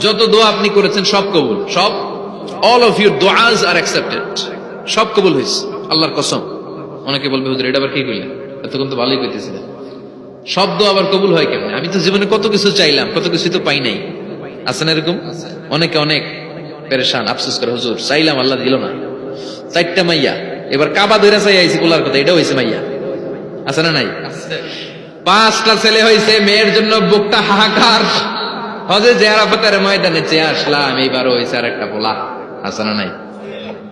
যত দোয়া আপনি করেছেন সব কবুল, সব, অল অফ ইউর দোয়াজ আর অ্যাকসেপ্টেড, সব কবুল হয়েছে আল্লাহর কসম। অনেকে বলবে হুজুর এটা আবার কি করলেন, এতক্ষণ তো ভালোই কইতেছিলেন। সব দোয়া আবার কবুল হয় কেমনে? আমি তো জীবনে কত কিছু চাইলাম, কত কিছু তো পাই নাই। আছে না এরকম? অনেকে অনেক পেরেশান, আফসোস করে হুজুর চাইলাম আল্লাহ দিল না। 4টা মাইয়া, এবার কাবা ধরে চাই আইছি বলার কথা, এটা হয়েছে মাইয়া। আছে না নাই? 5টা ছেলে হয়েছে, মেয়ের জন্য বুকটা হাহাকার। হজে যে আরাফাতের ময়দানে চেয়ে আসলাম, এইবারও হয়েছে আর একটা পোলা। আছে না নাই?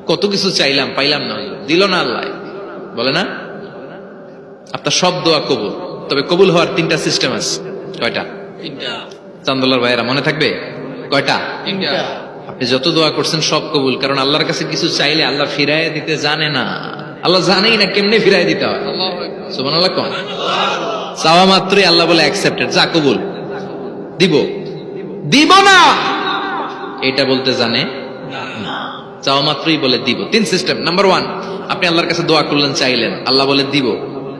কত কিছু চাইলাম, পাইলাম না, দিল না আল্লাহ। বলে না আপনার সব দোয়া কবুল, তবে কবুল হওয়ার 3টা সিস্টেম আছে। কয়টা? 3টা। চান্দুল্লাহর ভাইয়েরা মনে থাকবে? কয়টা? 3টা। আপনি যত দোয়া করছেন সব কবুল, কারণ আল্লাহর কাছে কিছু চাইলে আল্লাহ ফিরাইয়া দিতে জানে না। আল্লাহ জানেই না কেমনে ফিরাই দিতে হয়। সুবহানাল্লাহ কোন? চাওয়া মাত্রই আল্লাহ বলে অ্যাকসেপ্টেড, যা কবুল, দিব দিব না এটা বলতে জানে না, চাওয়া মাত্রই বলে দিব। 3 সিস্টেম। নাম্বার 1, আপনি আল্লাহর কাছে দোয়া করলেন, চাইলেন, আল্লাহ বলে দিব,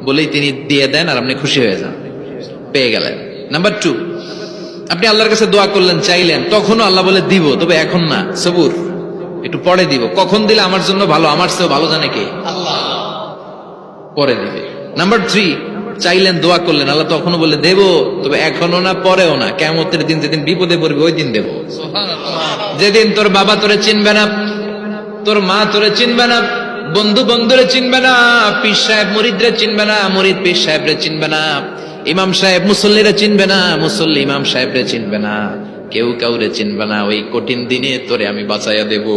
বলেই তিনি দিয়ে দেন আর আপনি খুশি হয়ে যান, পেয়ে গেলেন। নাম্বার 2, আপনি আল্লাহর কাছে দোয়া করলেন, চাইলেন, তখনও আল্লাহ বলে দিব, তবে এখন না, সবুর, একটু পরে দিব। কখন দিলে আমার জন্য ভালো, আমার চেয়েও ভালো জানে কে? আল্লাহ, পরে দিবে। নাম্বার 3, চাইলেন, দোয়া করলেন, আল্লাহ তখনও বলে দেব, তবে এখনো না, পরেও না, কিয়ামতের দিন যেদিন বিপদে পড়বে ওই দিন দেব। যেদিন তোর বাবা তোরে চিনবে না, তোর মা তোরে চিনবে না, বন্ধু বন্ধুরে চিনবে না, পীর সাহেব মুরিদরে চিনবে না, মুরিদ পীর সাহেবরে চিনবে না, ইমাম সাহেব মুসল্লিরে চিনবে না, মুসল্লি ইমাম সাহেবরে চিনবে না, কেউ কাউরে চিনবে না। ওই কঠিন দিনে তোরে আমি বাঁচাইয়া দেব।